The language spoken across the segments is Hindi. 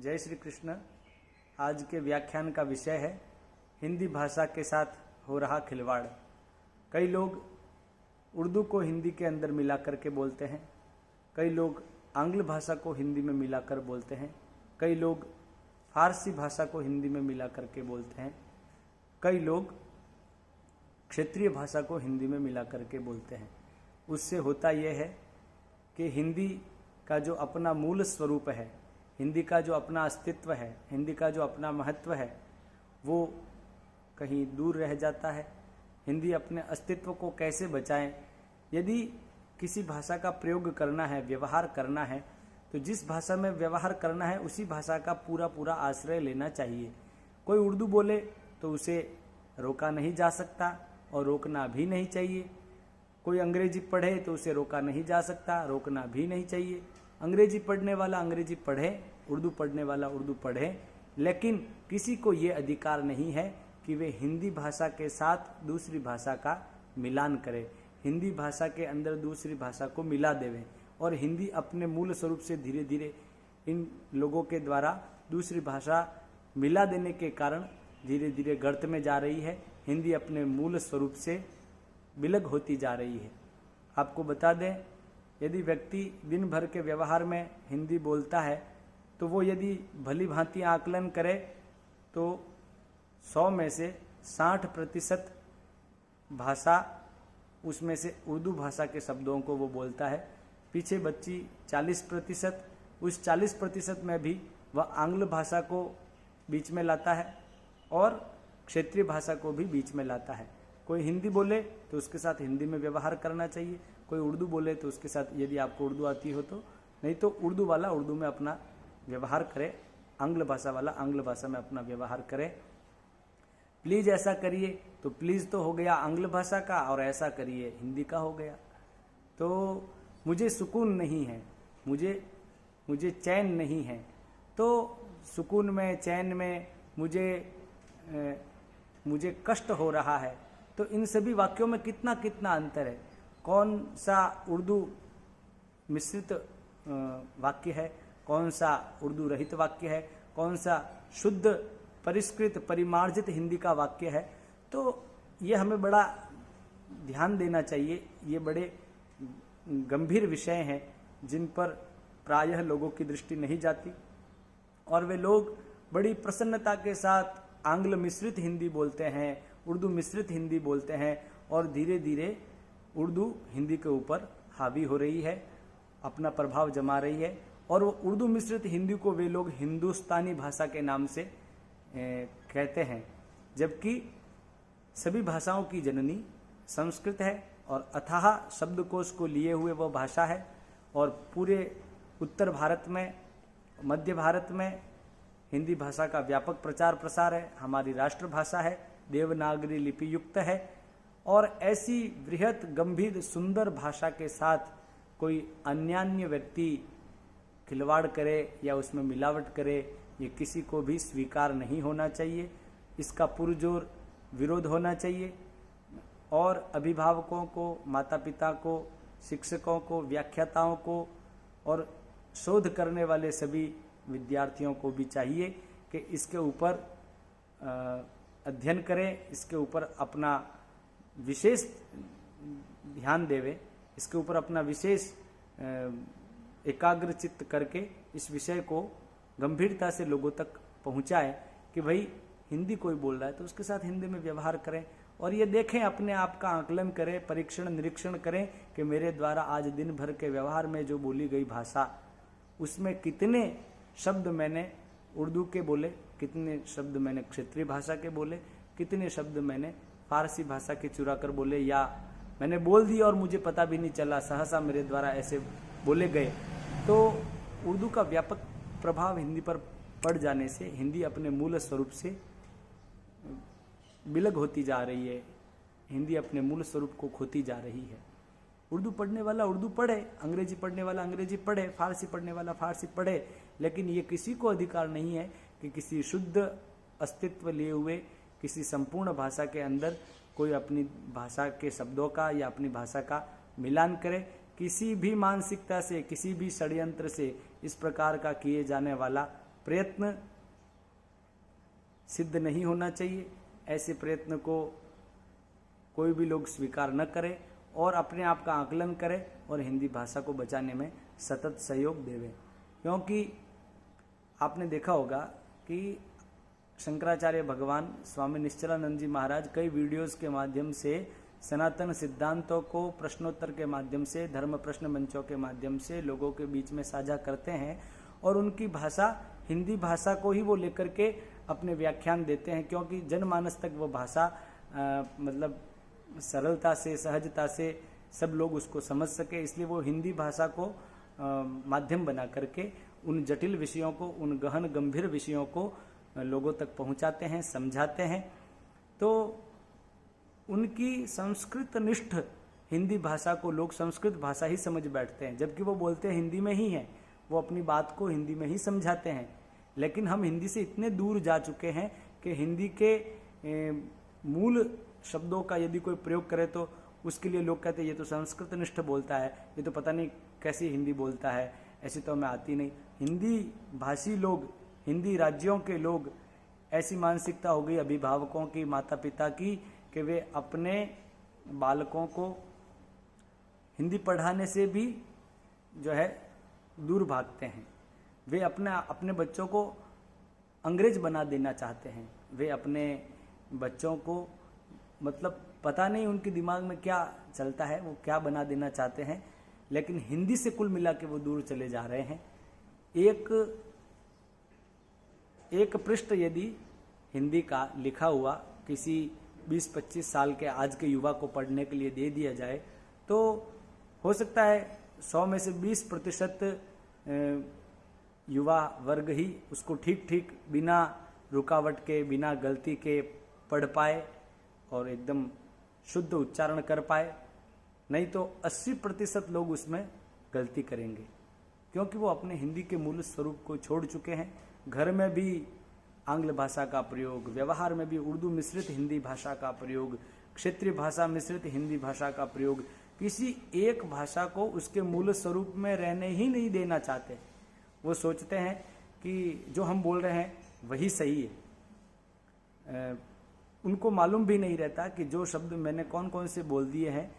जय श्री कृष्ण। आज के व्याख्यान का विषय है हिंदी भाषा के साथ हो रहा खिलवाड़। कई लोग उर्दू को हिंदी के अंदर मिला करके बोलते हैं, कई लोग आंग्ल भाषा को हिंदी में मिलाकर बोलते हैं, कई लोग फारसी भाषा को हिंदी में मिला करके बोलते हैं, कई लोग क्षेत्रीय भाषा को हिंदी में मिला करके बोलते हैं। उससे होता यह है कि हिंदी का जो अपना मूल स्वरूप है, हिंदी का जो अपना अस्तित्व है, हिंदी का जो अपना महत्व है, वो कहीं दूर रह जाता है। हिंदी अपने अस्तित्व को कैसे बचाएं? यदि किसी भाषा का प्रयोग करना है, व्यवहार करना है, तो जिस भाषा में व्यवहार करना है उसी भाषा का पूरा पूरा आश्रय लेना चाहिए। कोई उर्दू बोले तो उसे रोका नहीं जा सकता और रोकना भी नहीं चाहिए। कोई अंग्रेजी पढ़े तो उसे रोका नहीं जा सकता, रोकना भी नहीं चाहिए। अंग्रेजी पढ़ने वाला अंग्रेजी पढ़े, उर्दू पढ़ने वाला उर्दू पढ़े, लेकिन किसी को ये अधिकार नहीं है कि वे हिंदी भाषा के साथ दूसरी भाषा का मिलान करें, हिंदी भाषा के अंदर दूसरी भाषा को मिला देवें। और हिंदी अपने मूल स्वरूप से धीरे धीरे इन लोगों के द्वारा दूसरी भाषा मिला देने के कारण धीरे धीरे गर्त में जा रही है। हिंदी अपने मूल स्वरूप से विलग होती जा रही है। आपको बता दें, यदि व्यक्ति दिन भर के व्यवहार में हिंदी बोलता है तो वो यदि भली भांति आकलन करे तो 100 में से 60% भाषा उसमें से उर्दू भाषा के शब्दों को वो बोलता है। पीछे बच्ची 40%, उस 40% में भी वह आंग्ल भाषा को बीच में लाता है और क्षेत्रीय भाषा को भी बीच में लाता है। कोई हिंदी बोले तो उसके साथ हिंदी में व्यवहार करना चाहिए, कोई उर्दू बोले तो उसके साथ, यदि आपको उर्दू आती हो तो, नहीं तो उर्दू वाला उर्दू में अपना व्यवहार करे, आंग्ल भाषा वाला आंग्ल भाषा में अपना व्यवहार करे। प्लीज ऐसा करिए तो प्लीज तो हो गया आंग्ल भाषा का, और ऐसा करिए हिंदी का हो गया। तो मुझे सुकून नहीं है, मुझे चैन नहीं है, तो सुकून में, चैन में मुझे कष्ट हो रहा है। तो इन सभी वाक्यों में कितना कितना अंतर है। कौन सा उर्दू मिश्रित वाक्य है, कौन सा उर्दू रहित वाक्य है, कौन सा शुद्ध परिष्कृत परिमार्जित हिंदी का वाक्य है। तो ये हमें बड़ा ध्यान देना चाहिए। ये बड़े गंभीर विषय हैं जिन पर प्रायः लोगों की दृष्टि नहीं जाती, और वे लोग बड़ी प्रसन्नता के साथ आंग्ल मिश्रित हिंदी बोलते हैं, उर्दू मिश्रित हिंदी बोलते हैं, और धीरे धीरे उर्दू हिंदी के ऊपर हावी हो रही है, अपना प्रभाव जमा रही है। और वो उर्दू मिश्रित हिंदी को वे लोग हिंदुस्तानी भाषा के नाम से कहते हैं, जबकि सभी भाषाओं की जननी संस्कृत है और अथाह शब्दकोश को लिए हुए वह भाषा है। और पूरे उत्तर भारत में, मध्य भारत में हिंदी भाषा का व्यापक प्रचार प्रसार है। हमारी राष्ट्रभाषा है, देवनागरी लिपि युक्त है। और ऐसी बृहत गंभीर सुंदर भाषा के साथ कोई अन्यान्य व्यक्ति खिलवाड़ करे या उसमें मिलावट करे, ये किसी को भी स्वीकार नहीं होना चाहिए। इसका पुरजोर विरोध होना चाहिए। और अभिभावकों को, माता पिता को, शिक्षकों को, व्याख्याताओं को और शोध करने वाले सभी विद्यार्थियों को भी चाहिए कि इसके ऊपर अध्ययन करें, इसके ऊपर अपना विशेष ध्यान देवे, इसके ऊपर अपना विशेष एकाग्रचित्त करके इस विषय को गंभीरता से लोगों तक पहुंचाए कि भाई हिंदी कोई बोल रहा है तो उसके साथ हिंदी में व्यवहार करें। और ये देखें, अपने आप का आकलन करें, परीक्षण निरीक्षण करें कि मेरे द्वारा आज दिन भर के व्यवहार में जो बोली गई भाषा, उसमें कितने शब्द मैंने उर्दू के बोले, कितने शब्द मैंने क्षेत्रीय भाषा के बोले, कितने शब्द मैंने फारसी भाषा के चुरा कर बोले, या मैंने बोल दिया और मुझे पता भी नहीं चला, सहसा मेरे द्वारा ऐसे बोले गए। तो उर्दू का व्यापक प्रभाव हिंदी पर पड़ जाने से हिंदी अपने मूल स्वरूप से विलग होती जा रही है, हिंदी अपने मूल स्वरूप को खोती जा रही है। उर्दू पढ़ने वाला उर्दू पढ़े, अंग्रेजी पढ़ने वाला अंग्रेजी पढ़े, फारसी पढ़ने वाला फारसी पढ़े, लेकिन ये किसी को अधिकार नहीं है कि किसी शुद्ध अस्तित्व लिए हुए किसी संपूर्ण भाषा के अंदर कोई अपनी भाषा के शब्दों का या अपनी भाषा का मिलान करे। किसी भी मानसिकता से, किसी भी षड्यंत्र से इस प्रकार का किए जाने वाला प्रयत्न सिद्ध नहीं होना चाहिए। ऐसे प्रयत्न को कोई भी लोग स्वीकार न करे और अपने आप का आकलन करे और हिंदी भाषा को बचाने में सतत सहयोग देवे। क्योंकि आपने देखा होगा कि शंकराचार्य भगवान स्वामी निश्चलानंद जी महाराज कई वीडियोस के माध्यम से सनातन सिद्धांतों को प्रश्नोत्तर के माध्यम से, धर्म प्रश्न मंचों के माध्यम से लोगों के बीच में साझा करते हैं और उनकी भाषा हिंदी भाषा को ही वो लेकर के अपने व्याख्यान देते हैं, क्योंकि जनमानस तक वो भाषा मतलब सरलता से, सहजता से सब लोग उसको समझ सके, इसलिए वो हिंदी भाषा को माध्यम बना करके उन जटिल विषयों को, उन गहन गंभीर विषयों को लोगों तक पहुंचाते हैं, समझाते हैं। तो उनकी संस्कृत निष्ठ हिंदी भाषा को लोग संस्कृत भाषा ही समझ बैठते हैं, जबकि वो बोलते हैं हिंदी में ही है, वो अपनी बात को हिंदी में ही समझाते हैं। लेकिन हम हिंदी से इतने दूर जा चुके हैं कि हिंदी के मूल शब्दों का यदि कोई प्रयोग करे तो उसके लिए लोग कहते हैं ये तो संस्कृत निष्ठ बोलता है, ये तो पता नहीं कैसी हिंदी बोलता है, ऐसी तो हमें आती नहीं। हिंदी भाषी लोग, हिंदी राज्यों के लोग, ऐसी मानसिकता हो गई अभिभावकों की, माता पिता की, कि वे अपने बालकों को हिंदी पढ़ाने से भी जो है दूर भागते हैं। वे अपने बच्चों को अंग्रेज बना देना चाहते हैं। वे अपने बच्चों को मतलब पता नहीं उनके दिमाग में क्या चलता है, वो क्या बना देना चाहते हैं, लेकिन हिंदी से कुल मिला के वो दूर चले जा रहे हैं। एक पृष्ठ यदि हिंदी का लिखा हुआ किसी 20-25 साल के आज के युवा को पढ़ने के लिए दे दिया जाए तो हो सकता है 100 में से 20% युवा वर्ग ही उसको ठीक ठीक बिना रुकावट के, बिना गलती के पढ़ पाए और एकदम शुद्ध उच्चारण कर पाए। नहीं तो 80% लोग उसमें गलती करेंगे, क्योंकि वो अपने हिंदी के मूल स्वरूप को छोड़ चुके हैं। घर में भी आंग्ल भाषा का प्रयोग, व्यवहार में भी उर्दू मिश्रित हिंदी भाषा का प्रयोग, क्षेत्रीय भाषा मिश्रित हिंदी भाषा का प्रयोग, किसी एक भाषा को उसके मूल स्वरूप में रहने ही नहीं देना चाहते। वो सोचते हैं कि जो हम बोल रहे हैं वही सही है। उनको मालूम भी नहीं रहता कि जो शब्द मैंने कौन कौन से बोल दिए हैं,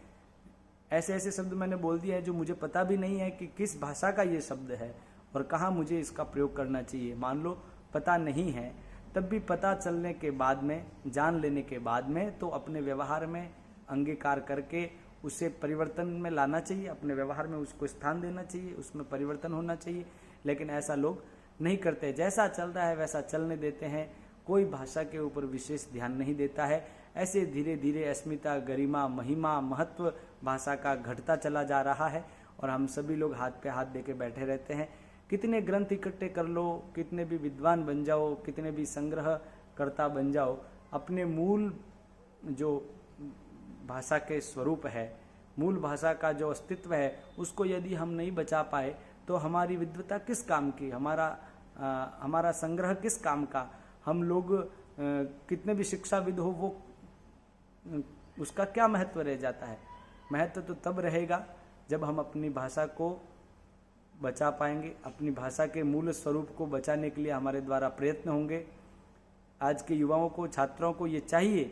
ऐसे ऐसे शब्द मैंने बोल दिए हैं जो मुझे पता भी नहीं है कि किस भाषा का ये शब्द है और कहाँ मुझे इसका प्रयोग करना चाहिए। मान लो पता नहीं है, तब भी पता चलने के बाद में, जान लेने के बाद में तो अपने व्यवहार में अंगीकार करके उसे परिवर्तन में लाना चाहिए, अपने व्यवहार में उसको स्थान देना चाहिए, उसमें परिवर्तन होना चाहिए। लेकिन ऐसा लोग नहीं करते, जैसा चल रहा है वैसा चलने देते हैं, कोई भाषा के ऊपर विशेष ध्यान नहीं देता है। ऐसे धीरे धीरे अस्मिता, गरिमा, महिमा, महत्व भाषा का घटता चला जा रहा है और हम सभी लोग हाथ पे हाथ देके बैठे रहते हैं। कितने ग्रंथ इकट्ठे कर लो, कितने भी विद्वान बन जाओ, कितने भी संग्रहकर्ता बन जाओ, अपने मूल जो भाषा के स्वरूप है, मूल भाषा का जो अस्तित्व है, उसको यदि हम नहीं बचा पाए तो हमारी विद्वता किस काम की, हमारा संग्रह किस काम का। हम लोग कितने भी शिक्षाविद हो, वो उसका क्या महत्व रह जाता है। महत्व तो तब रहेगा जब हम अपनी भाषा को बचा पाएंगे, अपनी भाषा के मूल स्वरूप को बचाने के लिए हमारे द्वारा प्रयत्न होंगे। आज के युवाओं को, छात्रों को ये चाहिए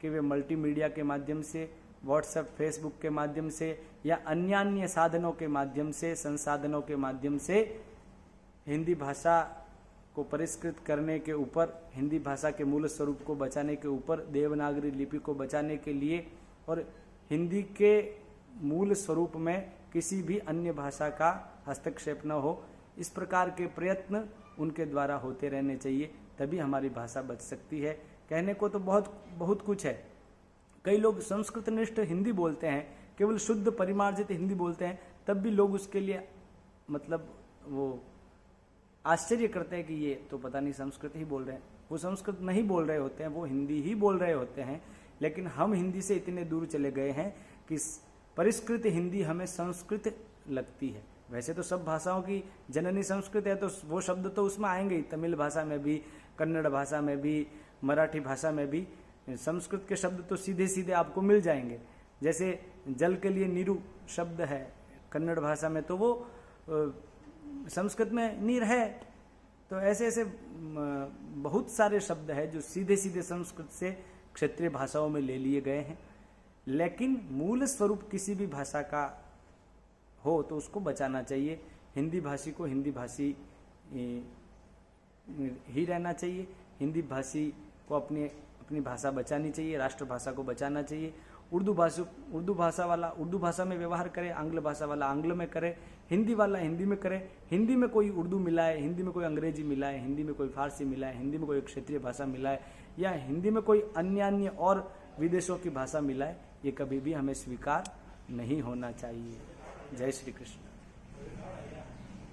कि वे मल्टीमीडिया के माध्यम से, व्हाट्सएप, फेसबुक के माध्यम से या अन्य साधनों के माध्यम से, संसाधनों के माध्यम से हिंदी भाषा को परिष्कृत करने के ऊपर, हिंदी भाषा के मूल स्वरूप को बचाने के ऊपर, देवनागरी लिपि को बचाने के लिए और हिंदी के मूल स्वरूप में किसी भी अन्य भाषा का हस्तक्षेप न हो, इस प्रकार के प्रयत्न उनके द्वारा होते रहने चाहिए, तभी हमारी भाषा बच सकती है। कहने को तो बहुत कुछ है। कई लोग संस्कृतनिष्ठ हिंदी बोलते हैं, केवल शुद्ध परिमार्जित हिंदी बोलते हैं, तब भी लोग उसके लिए मतलब वो आश्चर्य करते हैं कि ये तो पता नहीं संस्कृत ही बोल रहे हैं। वो संस्कृत नहीं बोल रहे होते हैं, वो हिंदी ही बोल रहे होते हैं। लेकिन हम हिंदी से इतने दूर चले गए हैं कि परिष्कृत हिंदी हमें संस्कृत लगती है। वैसे तो सब भाषाओं की जननी संस्कृत है, तो वो शब्द तो उसमें आएंगे ही। तमिल भाषा में भी, कन्नड़ भाषा में भी, मराठी भाषा में भी संस्कृत के शब्द तो सीधे सीधे आपको मिल जाएंगे। जैसे जल के लिए नीरू शब्द है कन्नड़ भाषा में, तो वो संस्कृत में नीर है। तो ऐसे ऐसे बहुत सारे शब्द हैं जो सीधे सीधे संस्कृत से क्षेत्रीय भाषाओं में ले लिए गए हैं, लेकिन मूल स्वरूप किसी भी भाषा का हो तो उसको बचाना चाहिए। हिंदी भाषी को हिंदी भाषी ही रहना चाहिए। हिंदी भाषी को अपनी भाषा बचानी चाहिए, राष्ट्रभाषा को बचाना चाहिए। उर्दू भाषा वाला उर्दू भाषा में व्यवहार करे, आंग्ल भाषा वाला आंग्ल में करे, हिंदी वाला हिंदी में करे। हिंदी में कोई उर्दू मिलाए, हिंदी में कोई अंग्रेजी मिलाए, हिंदी में कोई फारसी मिलाए, हिंदी में कोई क्षेत्रीय भाषा मिलाए, या हिंदी में कोई अन्य और विदेशों की भाषा मिलाए, ये कभी भी हमें स्वीकार नहीं होना चाहिए। जय श्री कृष्ण।